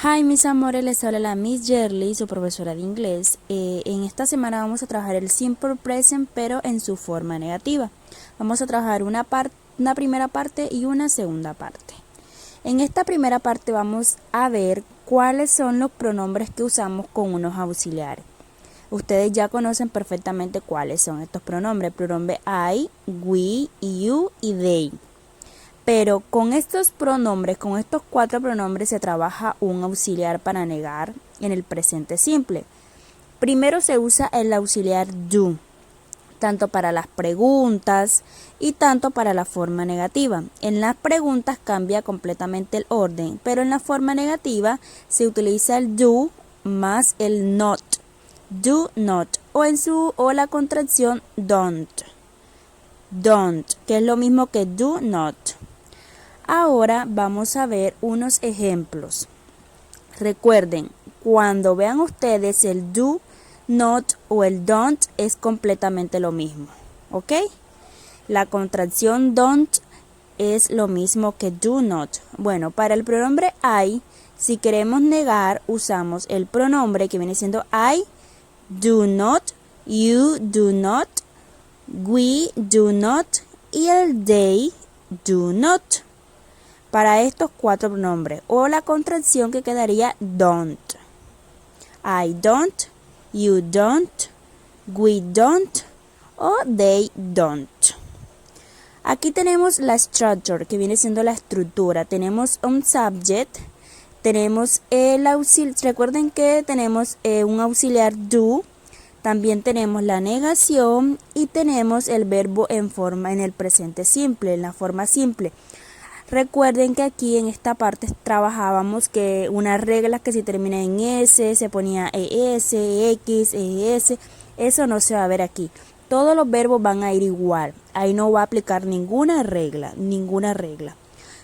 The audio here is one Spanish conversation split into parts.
Hi, mis amores, les habla la Miss Yerly, su profesora de inglés. En esta semana vamos a trabajar el simple present, pero en su forma negativa. Vamos a trabajar una primera parte y una segunda parte. En esta primera parte vamos a ver cuáles son los pronombres que usamos con unos auxiliares. Ustedes ya conocen perfectamente cuáles son estos pronombres. Pronombre I, we, you y they. Pero con estos pronombres, con estos 4 pronombres se trabaja un auxiliar para negar en el presente simple. Primero se usa el auxiliar do, tanto para las preguntas y tanto para la forma negativa. En las preguntas cambia completamente el orden, pero en la forma negativa se utiliza el do más el not. Do not o la contracción don't. Don't, que es lo mismo que do not. Ahora vamos a ver unos ejemplos. Recuerden, cuando vean ustedes el do, not o el don't es completamente lo mismo, ¿ok? La contracción don't es lo mismo que do not. Bueno, para el pronombre I, si queremos negar, usamos el pronombre que viene siendo I do not, you do not, we do not y el they do not. Para estos 4 pronombres o la contracción que quedaría don't. I don't, you don't, we don't o they don't. Aquí tenemos la structure, que viene siendo la estructura. Tenemos un subject, tenemos el auxiliar. Recuerden que tenemos un auxiliar do, también tenemos la negación y tenemos el verbo en el presente simple, en la forma simple. Recuerden que aquí en esta parte trabajábamos que unas reglas que si termina en S, se ponía ES, X, ES. Eso no se va a ver aquí. Todos los verbos van a ir igual. Ahí no va a aplicar ninguna regla,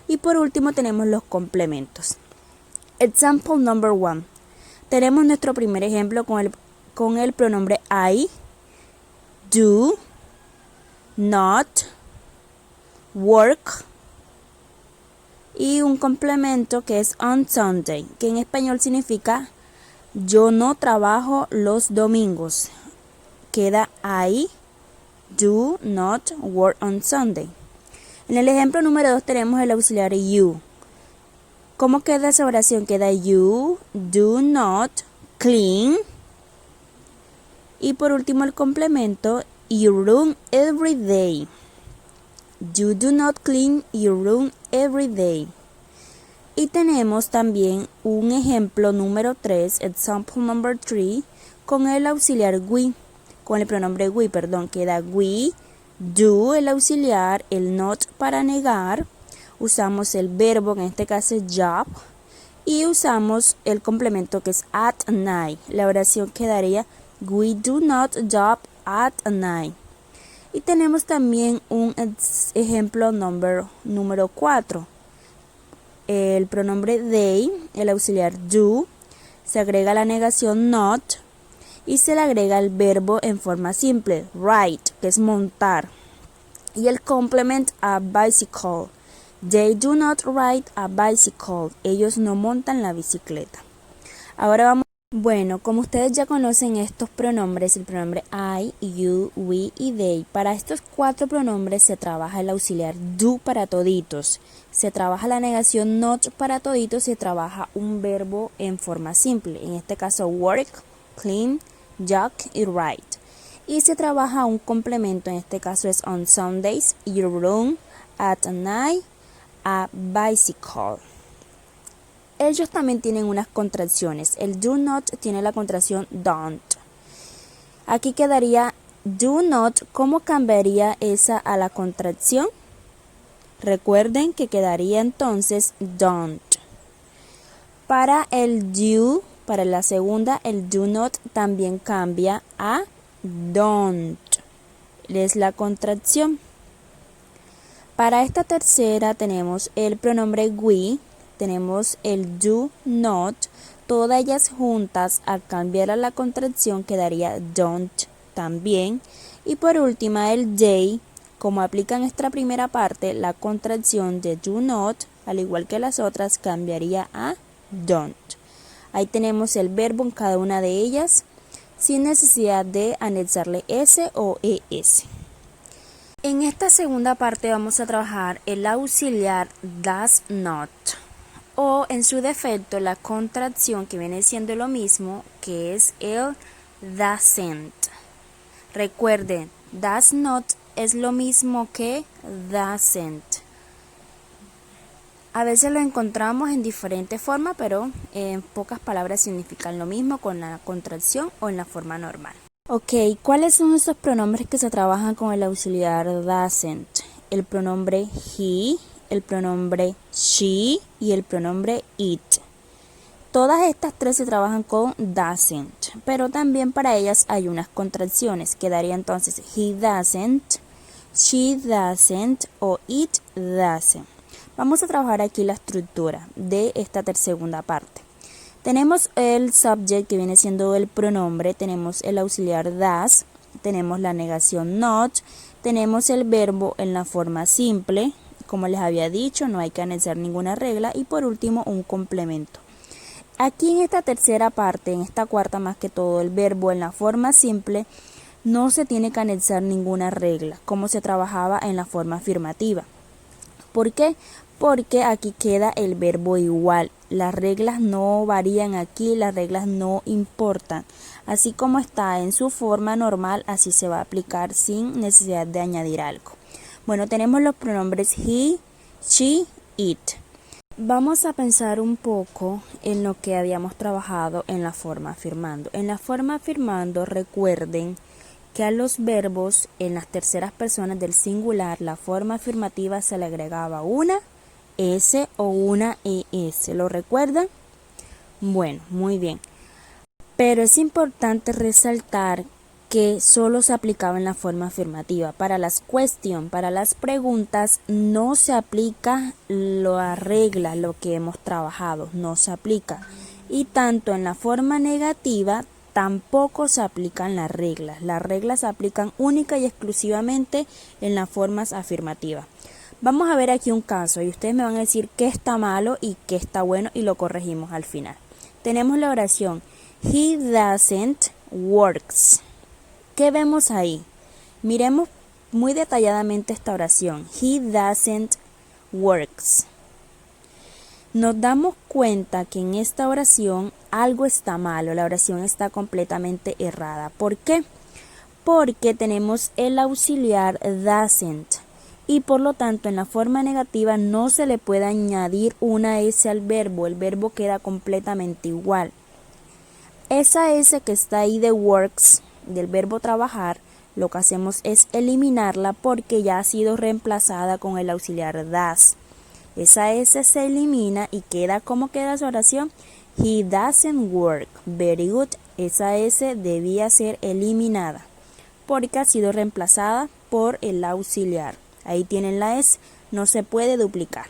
Y por último tenemos los complementos. Example number 1. Tenemos nuestro primer ejemplo con el pronombre I, do, not, work, y un complemento que es on Sunday, que en español significa yo no trabajo los domingos. Queda I do not work on Sunday. En el ejemplo número 2 tenemos el auxiliar you. ¿Cómo queda esa oración? Queda you do not clean. Y por último el complemento your room every day. You do not clean your room every day. Y tenemos también un ejemplo número 3, example number 3, con el auxiliar we, con el pronombre we, queda we, do el auxiliar, el not para negar, usamos el verbo, que en este caso es job, y usamos el complemento que es at night. La oración quedaría we do not job at night. Y tenemos también un ejemplo número 4. El pronombre they, el auxiliar do, se agrega la negación not y se le agrega el verbo en forma simple, ride, que es montar. Y el complement a bicycle. They do not ride a bicycle. Ellos no montan la bicicleta. Ahora vamos. Bueno, como ustedes ya conocen estos pronombres, el pronombre I, you, we y they, para estos 4 pronombres se trabaja el auxiliar do para toditos, se trabaja la negación not para toditos, se trabaja un verbo en forma simple, en este caso work, clean, jog y ride. Y se trabaja un complemento, en este caso es on Sundays, your room, at night, a bicycle. Ellos también tienen unas contracciones. El do not tiene la contracción don't. Aquí quedaría do not. ¿Cómo cambiaría esa a la contracción? Recuerden que quedaría entonces don't. Para el do, para la segunda, el do not también cambia a don't. Es la contracción. Para esta tercera tenemos el pronombre we. Tenemos el do not, todas ellas juntas al cambiar a la contracción quedaría don't también. Y por último el they, como aplica en esta primera parte, la contracción de do not, al igual que las otras, cambiaría a don't. Ahí tenemos el verbo en cada una de ellas, sin necesidad de anexarle S o ES. En esta segunda parte vamos a trabajar el auxiliar does not, o en su defecto la contracción que viene siendo lo mismo, que es el doesn't. Recuerden, does not es lo mismo que doesn't. A veces lo encontramos en diferentes formas, pero en pocas palabras significan lo mismo con la contracción o en la forma normal. Ok, ¿cuáles son esos pronombres que se trabajan con el auxiliar doesn't? El pronombre he, el pronombre she y el pronombre it. Todas estas tres se trabajan con doesn't, pero también para ellas hay unas contracciones. Quedaría entonces he doesn't, she doesn't o it doesn't. Vamos a trabajar aquí la estructura de esta segunda parte. Tenemos el subject que viene siendo el pronombre, tenemos el auxiliar does, tenemos la negación not, tenemos el verbo en la forma simple, como les había dicho, no hay que anexar ninguna regla, y por último un complemento. Aquí en esta tercera parte, en esta cuarta más que todo, el verbo en la forma simple no se tiene que anexar ninguna regla, como se trabajaba en la forma afirmativa. ¿Por qué? Porque aquí queda el verbo igual. Las reglas no varían aquí, las reglas no importan. Así como está en su forma normal, así se va a aplicar sin necesidad de añadir algo. Bueno, tenemos los pronombres he, she, it. Vamos a pensar un poco en lo que habíamos trabajado en la forma afirmando. En la forma afirmando, recuerden que a los verbos en las terceras personas del singular, la forma afirmativa se le agregaba una S o una ES. ¿Lo recuerdan? Bueno, muy bien. Pero es importante resaltar que solo se aplicaba en la forma afirmativa. Para las questions, para las preguntas, no se aplica la regla, lo que hemos trabajado, no se aplica. Y tanto en la forma negativa, tampoco se aplican las reglas. Las reglas se aplican única y exclusivamente en las formas afirmativas. Vamos a ver aquí un caso y ustedes me van a decir qué está malo y qué está bueno y lo corregimos al final. Tenemos la oración he doesn't works. ¿Qué vemos ahí? Miremos muy detalladamente esta oración. He doesn't works. Nos damos cuenta que en esta oración algo está malo. La oración está completamente errada. ¿Por qué? Porque tenemos el auxiliar doesn't. Y por lo tanto en la forma negativa no se le puede añadir una S al verbo, el verbo queda completamente igual. Esa S que está ahí de works, del verbo trabajar, lo que hacemos es eliminarla porque ya ha sido reemplazada con el auxiliar does. Esa S se elimina y queda, ¿cómo queda su oración? He doesn't work. Very good. Esa S debía ser eliminada porque ha sido reemplazada por el auxiliar. Ahí tienen la S, no se puede duplicar.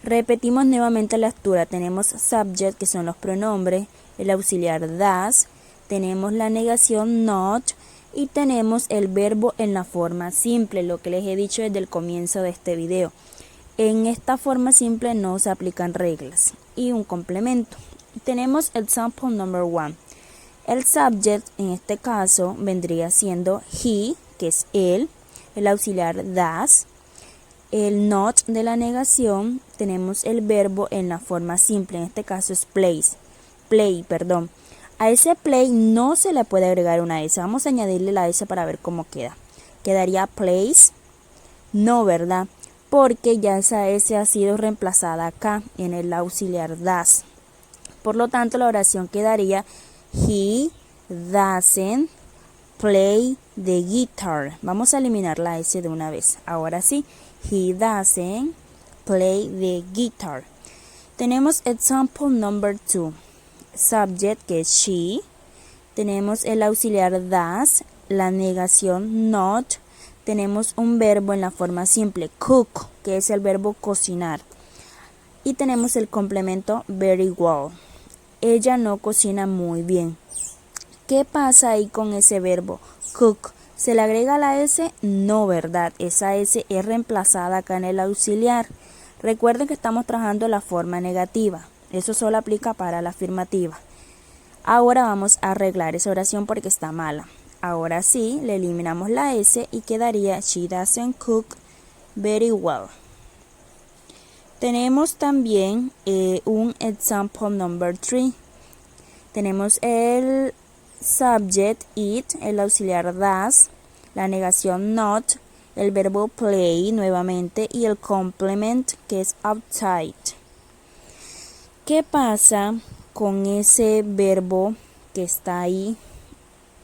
Repetimos nuevamente la estructura. Tenemos subject, que son los pronombres, el auxiliar does, tenemos la negación not y tenemos el verbo en la forma simple, lo que les he dicho desde el comienzo de este video. En esta forma simple no se aplican reglas. Y un complemento. Tenemos example number 1. El subject en este caso vendría siendo he, que es él. El auxiliar does, el not de la negación, tenemos el verbo en la forma simple, en este caso es play. A ese play no se le puede agregar una S, vamos a añadirle la S para ver cómo queda. Quedaría plays, no, ¿verdad? Porque ya esa S ha sido reemplazada acá en el auxiliar does. Por lo tanto, la oración quedaría he doesn't play the guitar. Vamos a eliminar la S de una vez. Ahora sí, he doesn't play the guitar. Tenemos example number 2. Subject, que es she. Tenemos el auxiliar does, la negación not. Tenemos un verbo en la forma simple, cook, que es el verbo cocinar. Y tenemos el complemento very well. Ella no cocina muy bien. ¿Qué pasa ahí con ese verbo? Cook. ¿Se le agrega la S? No, ¿verdad? Esa S es reemplazada acá en el auxiliar. Recuerden que estamos trabajando la forma negativa. Eso solo aplica para la afirmativa. Ahora vamos a arreglar esa oración porque está mala. Ahora sí, le eliminamos la S y quedaría she doesn't cook very well. Tenemos también un example number 3. Tenemos el subject it, el auxiliar does, la negación not, el verbo play nuevamente y el complement que es outside. ¿Qué pasa con ese verbo que está ahí?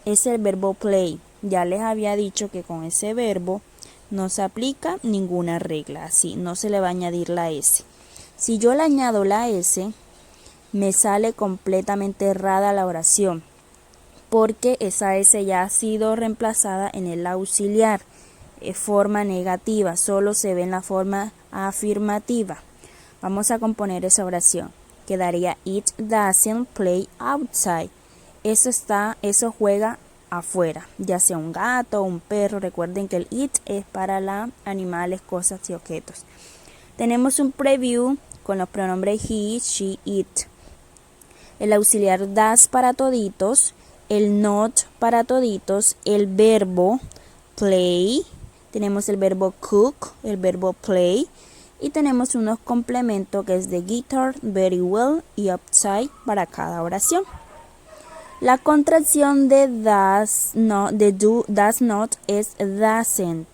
Es el verbo play. Ya les había dicho que con ese verbo no se aplica ninguna regla, así no se le va a añadir la S. Si yo le añado la S, me sale completamente errada la oración, porque esa S ya ha sido reemplazada en el auxiliar, forma negativa, solo se ve en la forma afirmativa. Vamos a componer esa oración. Quedaría it doesn't play outside. Eso juega afuera, ya sea un gato o un perro. Recuerden que el it es para animales, cosas y objetos. Tenemos un preview con los pronombres he, she, it. El auxiliar does para toditos, el not para toditos, el verbo play, tenemos el verbo cook, el verbo play, y tenemos unos complementos que es de guitar, very well y outside para cada oración. La contracción de does not es doesn't.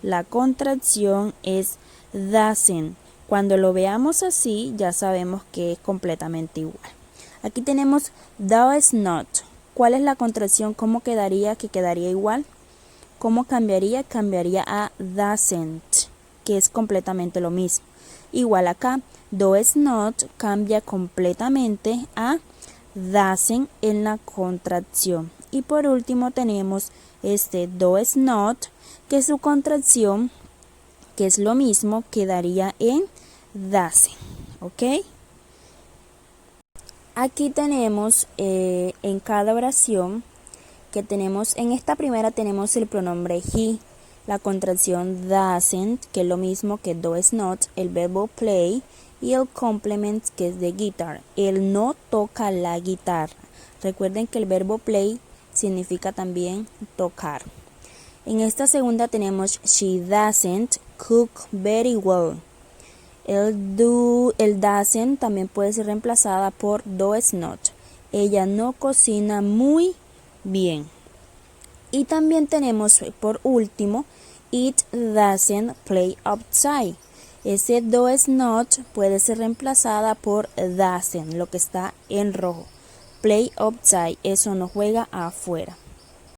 La contracción es doesn't. Cuando lo veamos así, ya sabemos que es completamente igual. Aquí tenemos does not. ¿Cuál es la contracción? ¿Cómo quedaría? ¿Que quedaría igual? ¿Cómo cambiaría? Cambiaría a doesn't, que es completamente lo mismo. Igual acá, does not cambia completamente a doesn't en la contracción. Y por último tenemos este does not, que su contracción, que es lo mismo, quedaría en doesn't. ¿Ok? Aquí tenemos en cada oración que tenemos, en esta primera tenemos el pronombre he, la contracción doesn't, que es lo mismo que does not, el verbo play y el complement, que es de guitar. Él no toca la guitarra. Recuerden que el verbo play significa también tocar. En esta segunda tenemos she doesn't cook very well. El doesn't también puede ser reemplazada por does not. Ella no cocina muy bien. Y también tenemos por último it doesn't play outside. Ese does not puede ser reemplazada por doesn't, lo que está en rojo. Play outside, eso no juega afuera.